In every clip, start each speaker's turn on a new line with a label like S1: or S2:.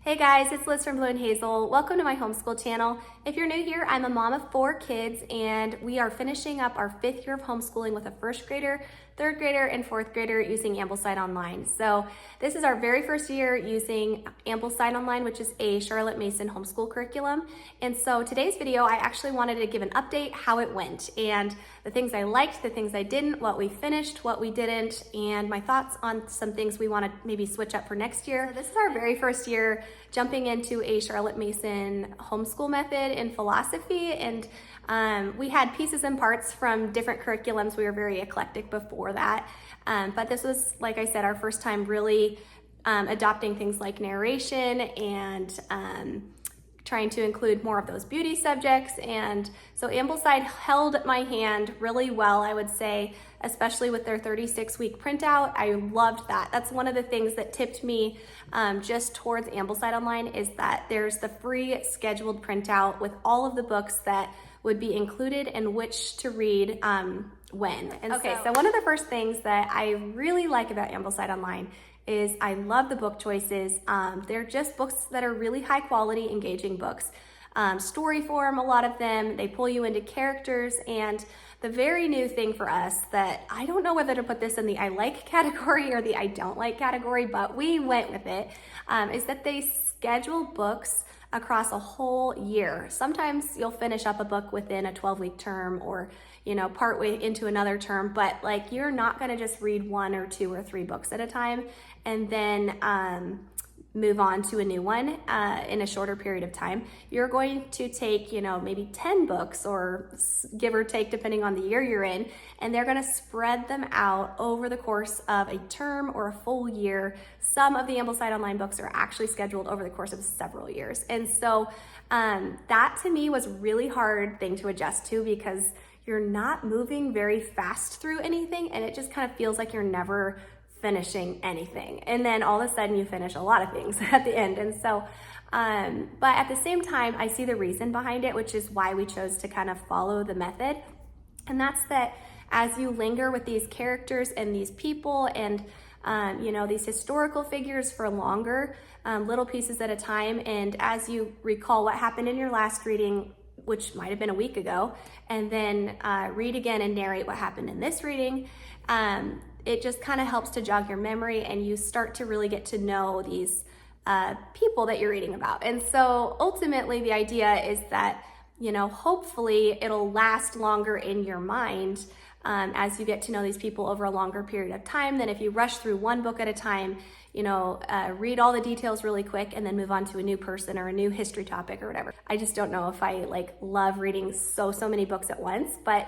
S1: Hey guys, it's Liz from Blue and Hazel. Welcome to my homeschool channel. If you're new here, I'm a mom of 4 kids and we are finishing up our 5th year of homeschooling with a 1st grader, 3rd grader, and 4th grader using Ambleside Online. So this is our very first year using Ambleside Online, which is a Charlotte Mason homeschool curriculum. And so today's video, I actually wanted to give an update how it went and the things I liked, the things I didn't, what we finished, what we didn't, and my thoughts on some things we want to maybe switch up for next year. So this is our very first year jumping into a Charlotte Mason homeschool method in philosophy, and we had pieces and parts from different curriculums. We were very eclectic before that, but this was, like I said, our first time really adopting things like narration and trying to include more of those beauty subjects. And so Ambleside held my hand really well, I would say, especially with their 36-week printout. I loved that. That's one of the things that tipped me just towards Ambleside Online, is that there's the free scheduled printout with all of the books that would be included and which to read when. And okay, so one of the first things that I really like about Ambleside Online is I love the book choices. They're just books that are really high quality, engaging books. Story form, a lot of them, they pull you into characters. And the very new thing for us that I don't know whether to put this in the I like category or the I don't like category, but we went with it, is that they schedule books across a whole year. Sometimes you'll finish up a book within a 12-week term or, you know, partway into another term, but like you're not gonna just read 1 or 2 or 3 books at a time and then move on to a new one in a shorter period of time. You're going to take, you know, maybe 10 books, or give or take depending on the year you're in, and they're gonna spread them out over the course of a term or a full year. Some of the Ambleside Online books are actually scheduled over the course of several years. And so that to me was a really hard thing to adjust to, because you're not moving very fast through anything and it just kind of feels like you're never finishing anything. And then all of a sudden you finish a lot of things at the end. And so, but at the same time, I see the reason behind it, which is why we chose to kind of follow the method. And that's that as you linger with these characters and these people and you know, these historical figures for longer, little pieces at a time, and as you recall what happened in your last reading, which might have been a week ago, and then read again and narrate what happened in this reading, it just kind of helps to jog your memory and you start to really get to know these people that you're reading about. And so ultimately the idea is that, you know, hopefully it'll last longer in your mind as you get to know these people over a longer period of time than if you rush through one book at a time, you know, read all the details really quick and then move on to a new person or a new history topic or whatever. I just don't know if I like love reading so many books at once, but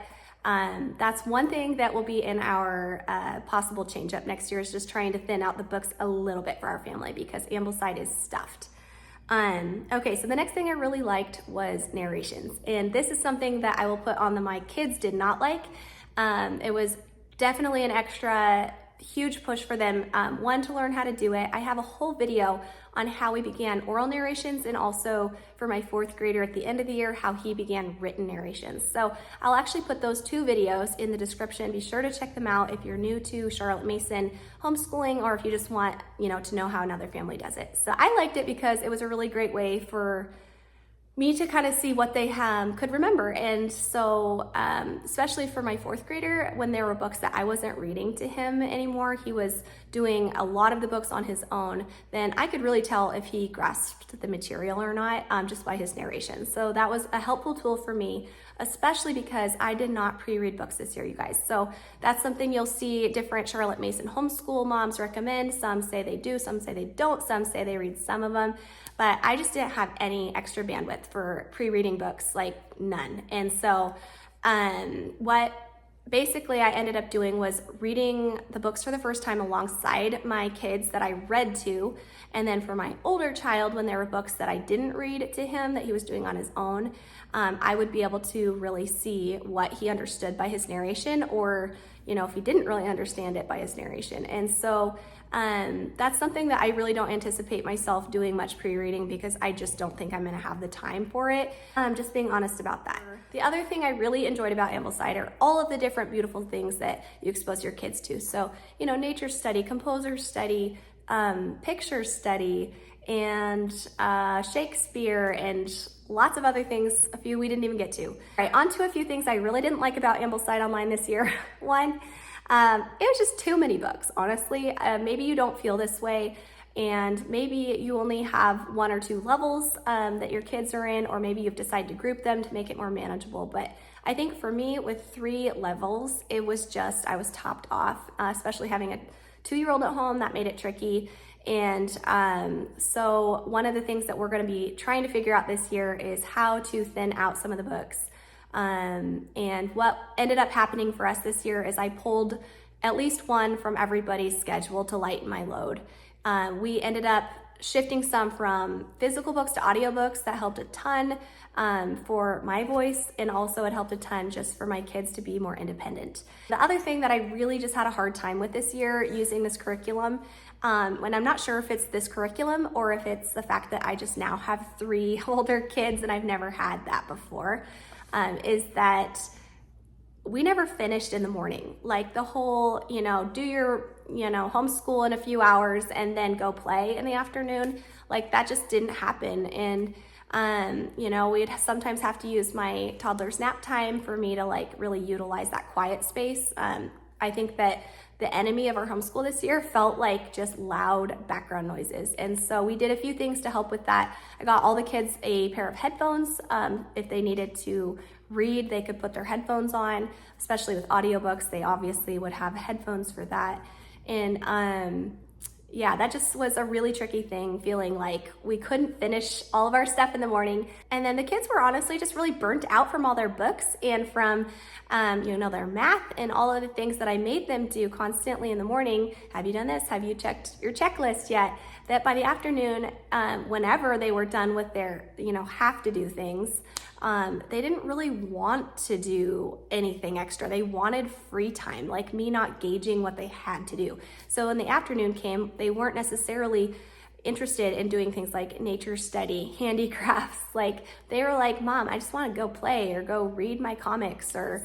S1: that's one thing that will be in our possible change up next year, is just trying to thin out the books a little bit for our family because Ambleside is stuffed. Okay, so the next thing I really liked was narrations. And this is something that I will put on my kids did not like. It was definitely an extra huge push for them, one, to learn how to do it. I have a whole video on how we began oral narrations, and also for my 4th grader at the end of the year, how he began written narrations. So I'll actually put those 2 videos in the description. Be sure to check them out if you're new to Charlotte Mason homeschooling, or if you just want, you know, to know how another family does it. So I liked it because it was a really great way for me to kind of see what they could remember. And so, especially for my 4th grader, when there were books that I wasn't reading to him anymore, he was doing a lot of the books on his own, then I could really tell if he grasped the material or not just by his narration. So that was a helpful tool for me, especially because I did not pre-read books this year, you guys. So that's something you'll see different Charlotte Mason homeschool moms recommend. Some say they do, some say they don't, some say they read some of them. But I just didn't have any extra bandwidth for pre-reading books, like none. And so what basically I ended up doing was reading the books for the first time alongside my kids that I read to. And then for my older child, when there were books that I didn't read to him that he was doing on his own, I would be able to really see what he understood by his narration, or, you know, if he didn't really understand it by his narration. And so that's something that I really don't anticipate myself doing much pre-reading, because I just don't think I'm gonna have the time for it. Just being honest about that. The other thing I really enjoyed about Ambleside are all of the different beautiful things that you expose your kids to. So, you know, nature study, composer study, picture study, and Shakespeare and lots of other things, a few we didn't even get to. All right, on to a few things I really didn't like about Ambleside Online this year. One, it was just too many books, honestly. Maybe you don't feel this way, and maybe you only have 1 or 2 levels that your kids are in, or maybe you've decided to group them to make it more manageable. But I think for me, with 3 levels, it was just, I was topped off, especially having a 2-year-old at home. That made it tricky. And so one of the things that we're going to be trying to figure out this year is how to thin out some of the books. And what ended up happening for us this year is I pulled at least 1 from everybody's schedule to lighten my load. We ended up shifting some from physical books to audiobooks. That helped a ton for my voice, and also it helped a ton just for my kids to be more independent. The other thing that I really just had a hard time with this year using this curriculum, and I'm not sure if it's this curriculum or if it's the fact that I just now have 3 older kids and I've never had that before, is that we never finished in the morning. Like the whole, do your, homeschool in a few hours and then go play in the afternoon. Like that just didn't happen. And, we'd sometimes have to use my toddler's nap time for me to like really utilize that quiet space. I think that the enemy of our homeschool this year felt like just loud background noises. And so we did a few things to help with that. I got all the kids a pair of headphones. If they needed to read, they could put their headphones on, especially with audiobooks. They obviously would have headphones for that. And that just was a really tricky thing, feeling like we couldn't finish all of our stuff in the morning. And then the kids were honestly just really burnt out from all their books and from, their math and all of the things that I made them do constantly in the morning. Have you done this? Have you checked your checklist yet? That by the afternoon, whenever they were done with their, have to do things, they didn't really want to do anything extra. They wanted free time, like me not gauging what they had to do. So when the afternoon came, they weren't necessarily interested in doing things like nature study, handicrafts. Like they were like, Mom, I just want to go play or go read my comics. Or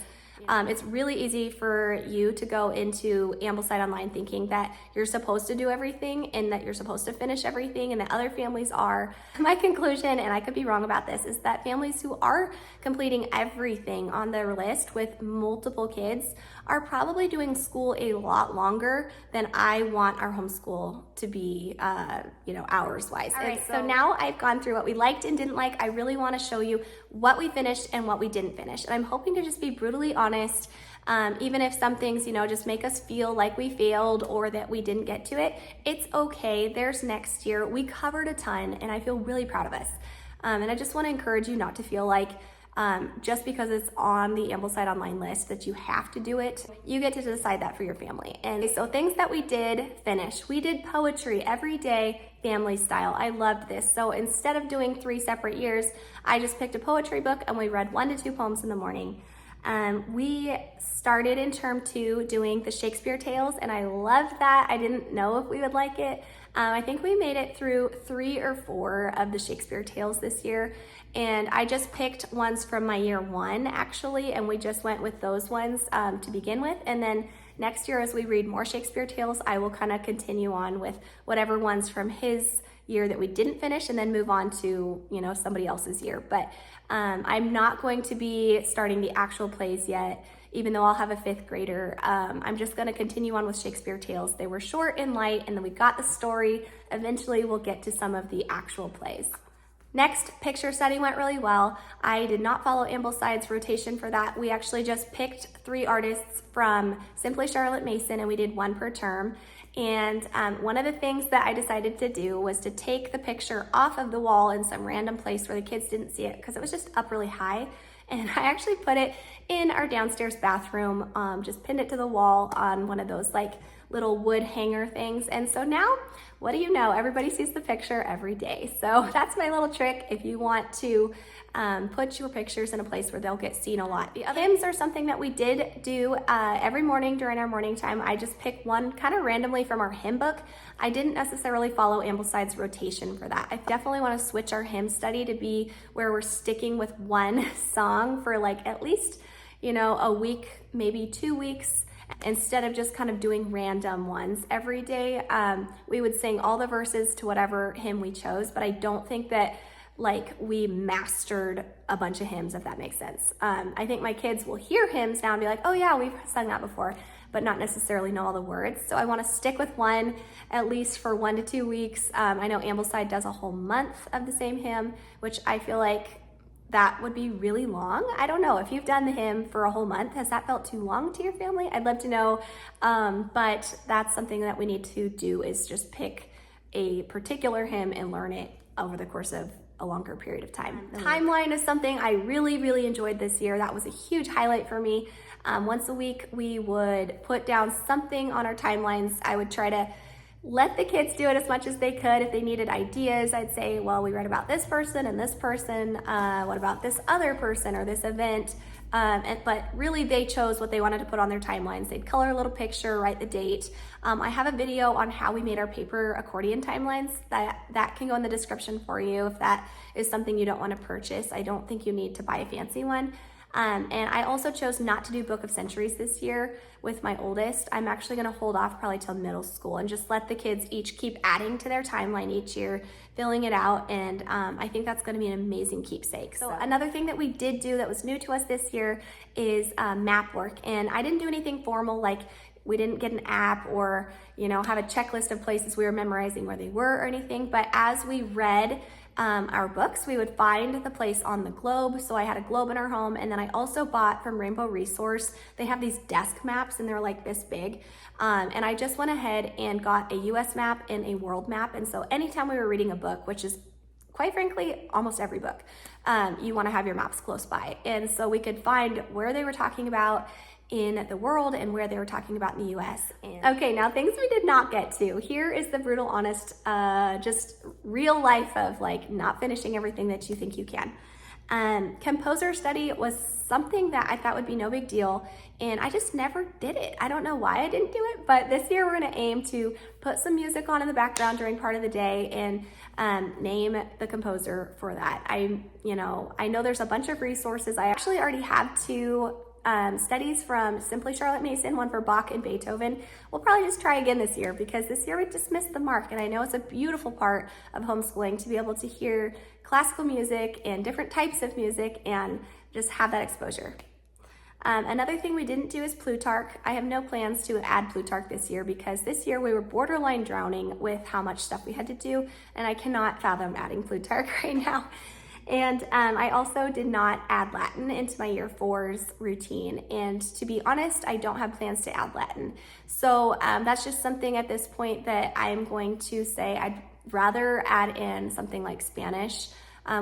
S1: it's really easy for you to go into Ambleside Online thinking that you're supposed to do everything and that you're supposed to finish everything and that other families are. My conclusion, and I could be wrong about this, is that families who are completing everything on their list with multiple kids are probably doing school a lot longer than I want our homeschool to be, hours-wise. All right, so now I've gone through what we liked and didn't like. I really want to show you what we finished and what we didn't finish. And I'm hoping to just be brutally honest, even if some things, just make us feel like we failed or that we didn't get to it. It's okay. There's next year. We covered a ton, and I feel really proud of us. And I just want to encourage you not to feel like just because it's on the Ambleside Online list that you have to do it. You get to decide that for your family. And so things that we did finish, we did poetry every day, family style. I loved this. So instead of doing 3 separate years, I just picked a poetry book and we read 1 to 2 poems in the morning. We started in term 2 doing the Shakespeare tales, and I loved that. I didn't know if we would like it. I think we made it through 3 or 4 of the Shakespeare tales this year, and I just picked ones from my year 1 actually, and we just went with those ones to begin with. And then next year, as we read more Shakespeare tales, I will kind of continue on with whatever ones from his year that we didn't finish and then move on to, somebody else's year. But I'm not going to be starting the actual plays yet, even though I'll have a 5th grader. I'm just going to continue on with Shakespeare tales. They were short and light, and then we got the story. Eventually, we'll get to some of the actual plays. Next, picture study went really well. I did not follow Ambleside's rotation for that. We actually just picked 3 artists from Simply Charlotte Mason, and we did 1 per term. And one of the things that I decided to do was to take the picture off of the wall in some random place where the kids didn't see it because it was just up really high. And I actually put it in our downstairs bathroom, just pinned it to the wall on one of those like little wood hanger things. And so now, what do you know? Everybody sees the picture every day. So that's my little trick if you want to put your pictures in a place where they'll get seen a lot. The other hymns are something that we did do every morning during our morning time. I just picked one kind of randomly from our hymn book. I didn't necessarily follow Ambleside's rotation for that. I definitely want to switch our hymn study to be where we're sticking with 1 song for like at least, a week, maybe 2 weeks. instead of just kind of doing random ones every day. We would sing all the verses to whatever hymn we chose, but I don't think that like we mastered a bunch of hymns, if that makes sense. I think my kids will hear hymns now and be like, oh yeah, we've sung that before, but not necessarily know all the words. So I want to stick with one at least for 1 to 2 weeks. I know Ambleside does a whole month of the same hymn, which I feel like that would be really long. I don't know if you've done the hymn for a whole month. Has that felt too long to your family? I'd love to know. But that's something that we need to do, is just pick a particular hymn and learn it over the course of a longer period of time. Timeline is something I really enjoyed this year. That was a huge highlight for me. Once a week, we would put down something on our timelines. I would try to let the kids do it as much as they could. If they needed ideas, I'd say, well, we read about this person and this person. What about this other person or this event? But really they chose what they wanted to put on their timelines. They'd color a little picture, write the date. I have a video on how we made our paper accordion timelines that can go in the description for you if that is something you don't want to purchase. I don't think you need to buy a fancy one. And I also chose not to do Book of Centuries this year with my oldest. I'm actually going to hold off probably till middle school and just let the kids each keep adding to their timeline each year, filling it out. And I think that's going to be an amazing keepsake. So another thing that we did do that was new to us this year is map work. And I didn't do anything formal, like we didn't get an app or, have a checklist of places we were memorizing where they were or anything. But as we read our books, we would find the place on the globe. So I had a globe in our home, and then I also bought from Rainbow Resource. They have these desk maps and they're like this big. And I just went ahead and got a US map and a world map. And so anytime we were reading a book, which is quite frankly, almost every book, you want to have your maps close by. And so we could find where they were talking about in the world and where they were talking about in the US. Okay, now things we did not get to. Here is the brutal, honest, just real life of like not finishing everything that you think you can. Composer study was something that I thought would be no big deal, and I just never did it. I don't know why I didn't do it, but this year we're gonna aim to put some music on in the background during part of the day and name the composer for that. I know there's a bunch of resources. I actually already have 2 studies from Simply Charlotte Mason, one for Bach and Beethoven. We'll probably just try again this year because this year we just missed the mark, and I know it's a beautiful part of homeschooling to be able to hear classical music and different types of music and just have that exposure. Another thing we didn't do is Plutarch. I have no plans to add Plutarch this year because this year we were borderline drowning with how much stuff we had to do, and I cannot fathom adding Plutarch right now. And I also did not add Latin into my year 4's routine. And to be honest, I don't have plans to add Latin. So that's just something at this point that I'm going to say I'd rather add in something like Spanish,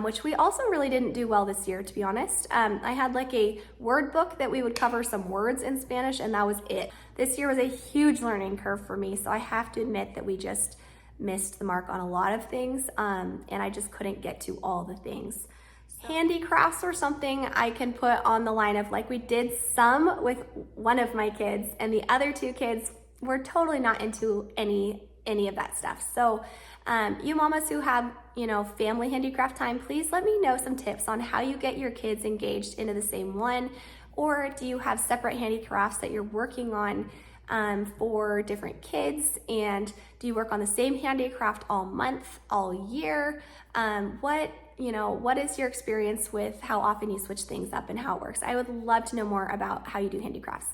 S1: which we also really didn't do well this year, to be honest. I had like a word book that we would cover some words in Spanish, and that was it. This year was a huge learning curve for me. So I have to admit that we just missed the mark on a lot of things, and I just couldn't get to all the things. Handicrafts or something I can put on the line of like we did some with one of my kids, and the other 2 kids were totally not into any of that stuff. So you mamas who have family handicraft time, please let me know some tips on how you get your kids engaged into the same one, or do you have separate handicrafts that you're working on for different kids, and do you work on the same handicraft all month, all year? What is your experience with how often you switch things up and how it works? I would love to know more about how you do handicrafts.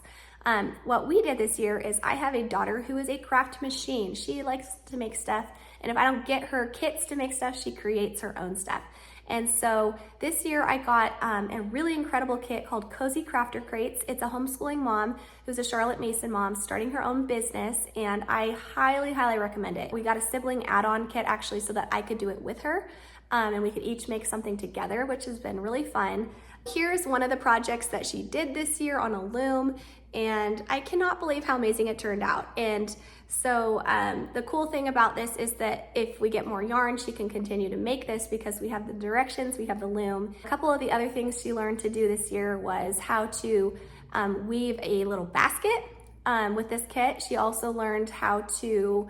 S1: What we did this year is I have a daughter who is a craft machine. She likes to make stuff, and if I don't get her kits to make stuff, she creates her own stuff. And so this year I got a really incredible kit called Cozy Crafter Crates. It's a homeschooling mom who's a Charlotte Mason mom starting her own business, and I highly recommend it. We got a sibling add-on kit actually so that I could do it with her, and we could each make something together, which has been really fun. Here's one of the projects that she did this year on a loom, and I cannot believe how amazing it turned out. And so the cool thing about this is that if we get more yarn, she can continue to make this because we have the directions, we have the loom. A couple of the other things she learned to do this year was how to weave a little basket with this kit. She also learned how to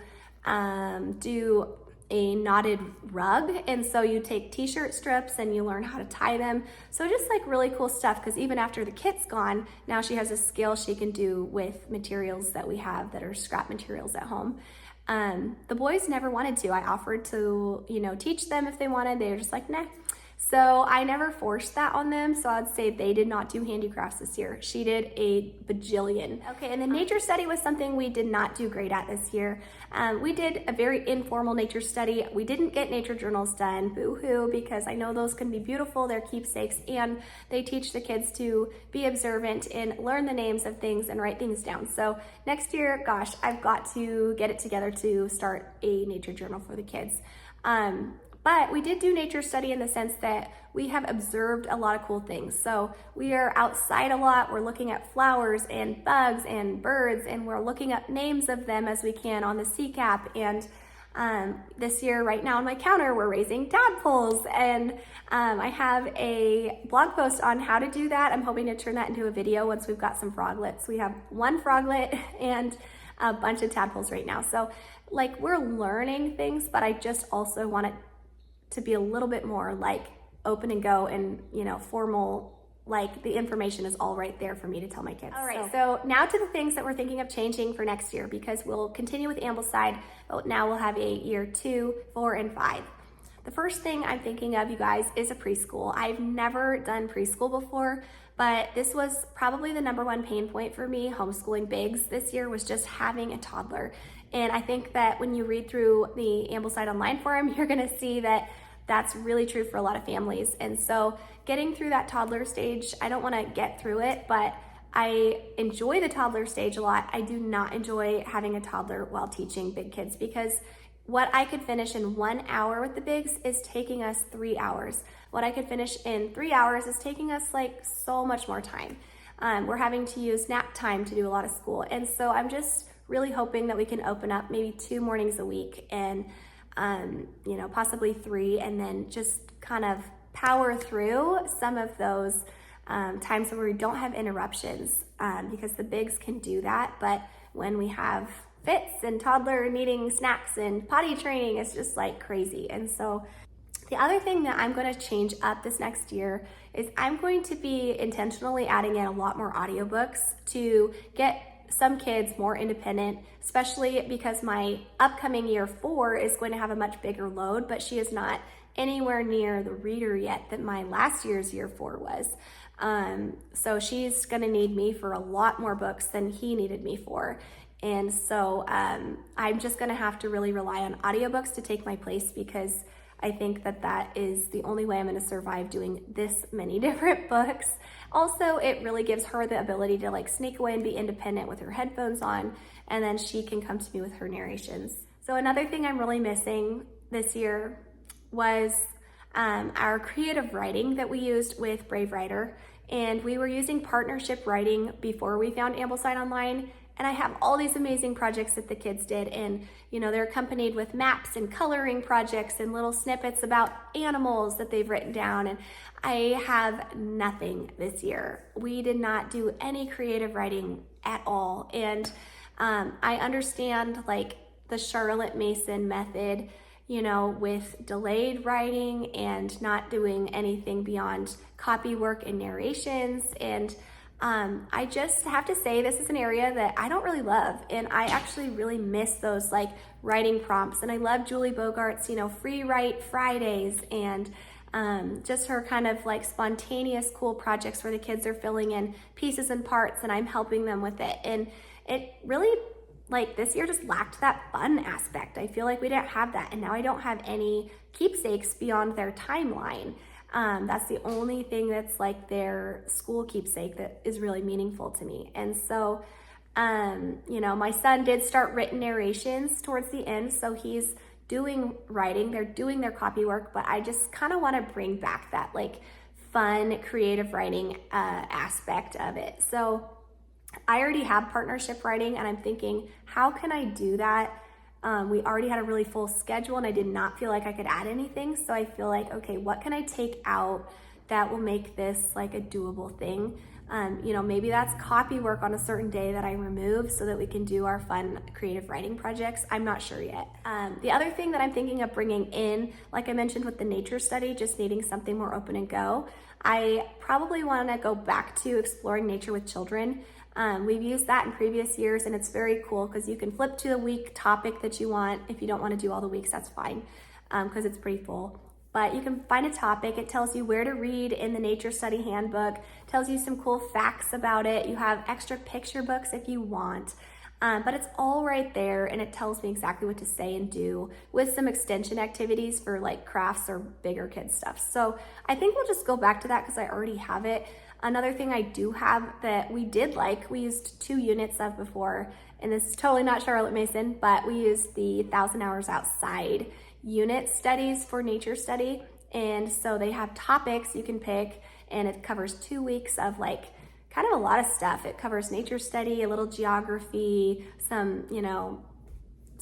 S1: do a knotted rug, and so you take t-shirt strips and you learn how to tie them. So just like really cool stuff, because even after the kit's gone, now she has a skill she can do with materials that we have that are scrap materials at home. The boys never wanted to. I offered to, teach them if they wanted. They were just like, nah. So I never forced that on them. So I'd say they did not do handicrafts this year. She did a bajillion. Okay, and then nature study was something we did not do great at this year. We did a very informal nature study. We didn't get nature journals done, boo-hoo, because I know those can be beautiful. They're keepsakes, and they teach the kids to be observant and learn the names of things and write things down. So next year, gosh, I've got to get it together to start a nature journal for the kids. But we did do nature study in the sense that we have observed a lot of cool things. So we are outside a lot. We're looking at flowers and bugs and birds, and we're looking up names of them as we can on the CCAP. And this year, right now on my counter, we're raising tadpoles. And I have a blog post on how to do that. I'm hoping to turn that into a video once we've got some froglets. We have one froglet and a bunch of tadpoles right now. So like, we're learning things, but I just also want it to be a little bit more like open and go and, formal, like the information is all right there for me to tell my kids. All right, so now to the things that we're thinking of changing for next year, because we'll continue with Ambleside, but now we'll have a year 2, 4, and 5. The first thing I'm thinking of, you guys, is a preschool. I've never done preschool before, but this was probably the #1 pain point for me homeschooling Biggs this year, was just having a toddler. And I think that when you read through the Ambleside Online forum, you're gonna see that that's really true for a lot of families. And so getting through that toddler stage, I don't wanna get through it, but I enjoy the toddler stage a lot. I do not enjoy having a toddler while teaching big kids, because what I could finish in 1 hour with the Bigs is taking us 3 hours. What I could finish in 3 hours is taking us like so much more time. We're having to use nap time to do a lot of school. And so I'm just really hoping that we can open up maybe 2 mornings a week and, possibly 3, and then just kind of power through some of those times where we don't have interruptions, because the Bigs can do that. But when we have fits and toddler needing snacks and potty training, it's just like crazy. And so the other thing that I'm going to change up this next year is I'm going to be intentionally adding in a lot more audiobooks to get some kids more independent, especially because my upcoming year 4 is going to have a much bigger load, but she is not anywhere near the reader yet that my last year's year 4 was. So she's going to need me for a lot more books than he needed me for. And so I'm just going to have to really rely on audiobooks to take my place, because I think that that is the only way I'm going to survive doing this many different books. Also, it really gives her the ability to like sneak away and be independent with her headphones on, and then she can come to me with her narrations. So another thing I'm really missing this year was our creative writing that we used with Brave Writer. And we were using partnership writing before we found Ambleside Online. And I have all these amazing projects that the kids did, and they're accompanied with maps and coloring projects and little snippets about animals that they've written down. And I have nothing this year. We did not do any creative writing at all. And I understand like the Charlotte Mason method, with delayed writing and not doing anything beyond copy work and narrations. And I just have to say, this is an area that I don't really love, and I actually really miss those like writing prompts. And I love Julie Bogart's, Free Write Fridays, and just her kind of like spontaneous cool projects where the kids are filling in pieces and parts and I'm helping them with it. And it really, like, this year just lacked that fun aspect. I feel like we didn't have that, and now I don't have any keepsakes beyond their timeline. That's the only thing that's like their school keepsake that is really meaningful to me. And so, my son did start written narrations towards the end, so he's doing writing, they're doing their copy work, but I just kind of want to bring back that like fun, creative writing aspect of it. So I already have partnership writing, and I'm thinking, how can I do that? We already had a really full schedule, and I did not feel like I could add anything. So I feel like, okay, what can I take out that will make this like a doable thing? Maybe that's copy work on a certain day that I remove so that we can do our fun creative writing projects. I'm not sure yet. The other thing that I'm thinking of bringing in, like I mentioned with the nature study, just needing something more open and go, I probably want to go back to exploring nature with children. We've used that in previous years, and it's very cool because you can flip to the week topic that you want. If you don't want to do all the weeks, that's fine, because it's pretty full. But you can find a topic. It tells you where to read in the nature study handbook, tells you some cool facts about it. You have extra picture books if you want, but it's all right there, and it tells me exactly what to say and do with some extension activities for like crafts or bigger kids stuff. So I think we'll just go back to that because I already have it. Another thing I do have that we used 2 units of before, and this is totally not Charlotte Mason, but we used the 1,000 Hours Outside unit studies for nature study. And so they have topics you can pick, and it covers 2 weeks of like kind of a lot of stuff. It covers nature study, a little geography, some,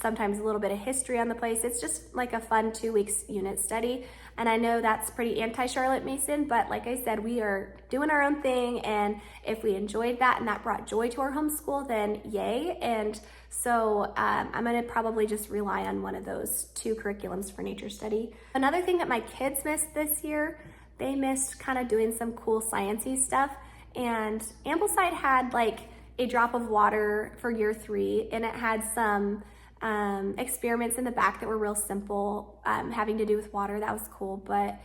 S1: sometimes a little bit of history on the place. It's just like a fun 2 weeks unit study. And I know that's pretty anti-Charlotte Mason, but like I said, we are doing our own thing. And if we enjoyed that and that brought joy to our homeschool, then yay. And so I'm gonna probably just rely on one of those 2 curriculums for nature study. Another thing that my kids missed this year, they missed kind of doing some cool sciencey stuff. And Ambleside had like a drop of water for year 3, and it had some experiments in the back that were real simple, having to do with water. That was cool, but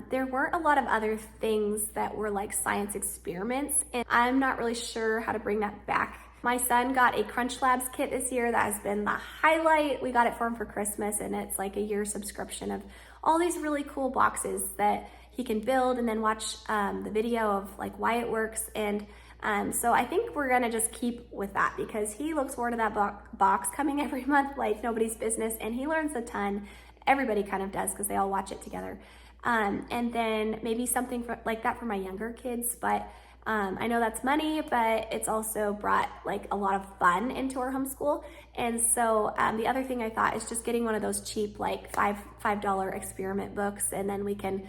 S1: there weren't a lot of other things that were like science experiments, and I'm not really sure how to bring that back. My son got a Crunch Labs kit this year. That has been the highlight. We got it for him for Christmas, and it's like a year subscription of all these really cool boxes that he can build and then watch the video of like why it works. And so I think we're gonna just keep with that because he looks forward to that box coming every month like nobody's business, and he learns a ton. Everybody kind of does because they all watch it together. And then maybe something like that for my younger kids, but I know that's money, but it's also brought like a lot of fun into our homeschool. And so the other thing I thought is just getting one of those cheap like $5 experiment books, and then we can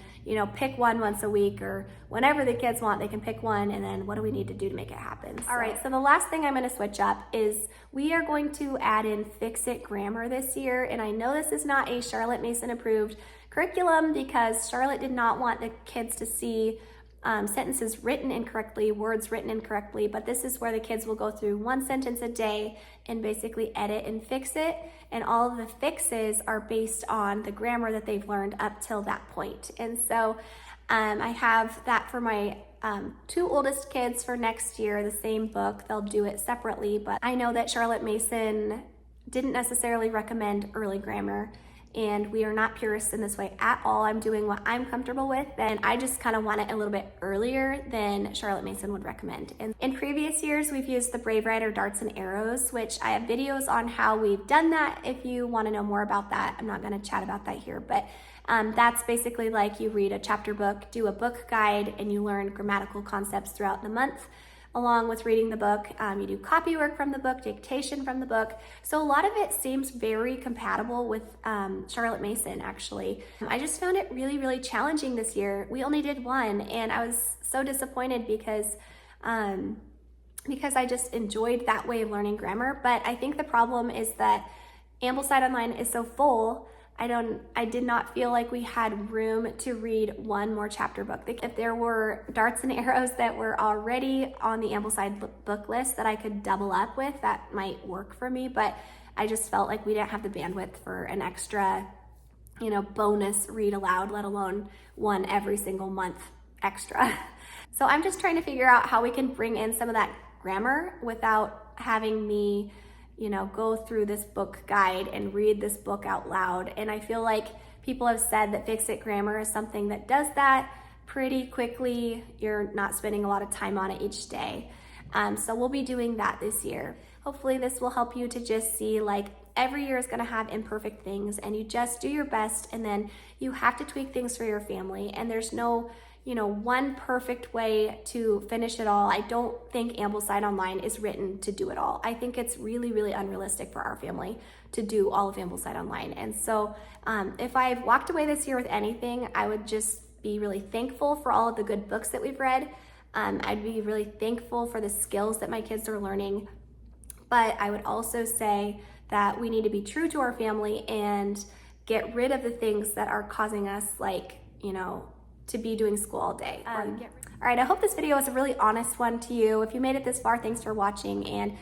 S1: pick one once a week, or whenever the kids want they can pick one, and then what do we need to do to make it happen. All right, so the last thing I'm going to switch up is we are going to add in Fix-It grammar this year. And I know this is not a Charlotte Mason approved curriculum because Charlotte did not want the kids to see sentences written incorrectly, words written incorrectly, but this is where the kids will go through one sentence a day and basically edit and fix it. And all of the fixes are based on the grammar that they've learned up till that point. And so I have that for my 2 oldest kids for next year, the same book. They'll do it separately, but I know that Charlotte Mason didn't necessarily recommend early grammar, and we are not purists in this way at all. I'm doing what I'm comfortable with, and I just kind of want it a little bit earlier than Charlotte Mason would recommend. And in previous years, we've used the Brave Writer Darts and Arrows, which I have videos on how we've done that. If you want to know more about that, I'm not going to chat about that here, but that's basically like you read a chapter book, do a book guide, and you learn grammatical concepts throughout the month. Along with reading the book, you do copy work from the book, dictation from the book. So a lot of it seems very compatible with Charlotte Mason, actually. I just found it really, really challenging this year. We only did one, and I was so disappointed because I just enjoyed that way of learning grammar. But I think the problem is that Ambleside Online is so full. I did not feel like we had room to read one more chapter book. If there were darts and arrows that were already on the Ambleside book list that I could double up with, that might work for me, but I just felt like we didn't have the bandwidth for an extra, bonus read aloud, let alone one every single month extra. So I'm just trying to figure out how we can bring in some of that grammar without having me go through this book guide and read this book out loud. And I feel like people have said that Fix-It grammar is something that does that pretty quickly. You're not spending a lot of time on it each day. So we'll be doing that this year. Hopefully this will help you to just see like every year is going to have imperfect things, and you just do your best, and then you have to tweak things for your family. And there's no one perfect way to finish it all. I don't think Ambleside Online is written to do it all. I think it's really, really unrealistic for our family to do all of Ambleside Online. And so if I've walked away this year with anything, I would just be really thankful for all of the good books that we've read. I'd be really thankful for the skills that my kids are learning. But I would also say that we need to be true to our family and get rid of the things that are causing us, like, you know, to be doing school all day. All right, I hope this video was a really honest one to you. If you made it this far, thanks for watching, and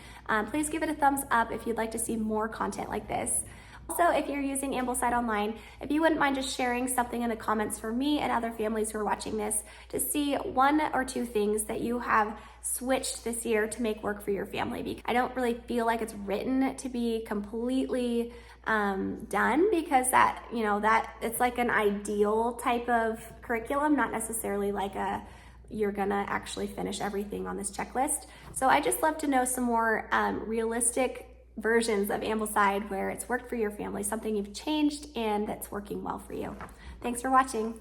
S1: please give it a thumbs up if you'd like to see more content like this. Also, if you're using Ambleside Online, if you wouldn't mind just sharing something in the comments for me and other families who are watching this to see 1 or 2 things that you have switched this year to make work for your family. Because I don't really feel like it's written to be completely done, because that, you know, that it's like an ideal type of curriculum, not necessarily like you're gonna actually finish everything on this checklist. So I just love to know some more realistic versions of Ambleside where it's worked for your family, something you've changed and that's working well for you. Thanks for watching.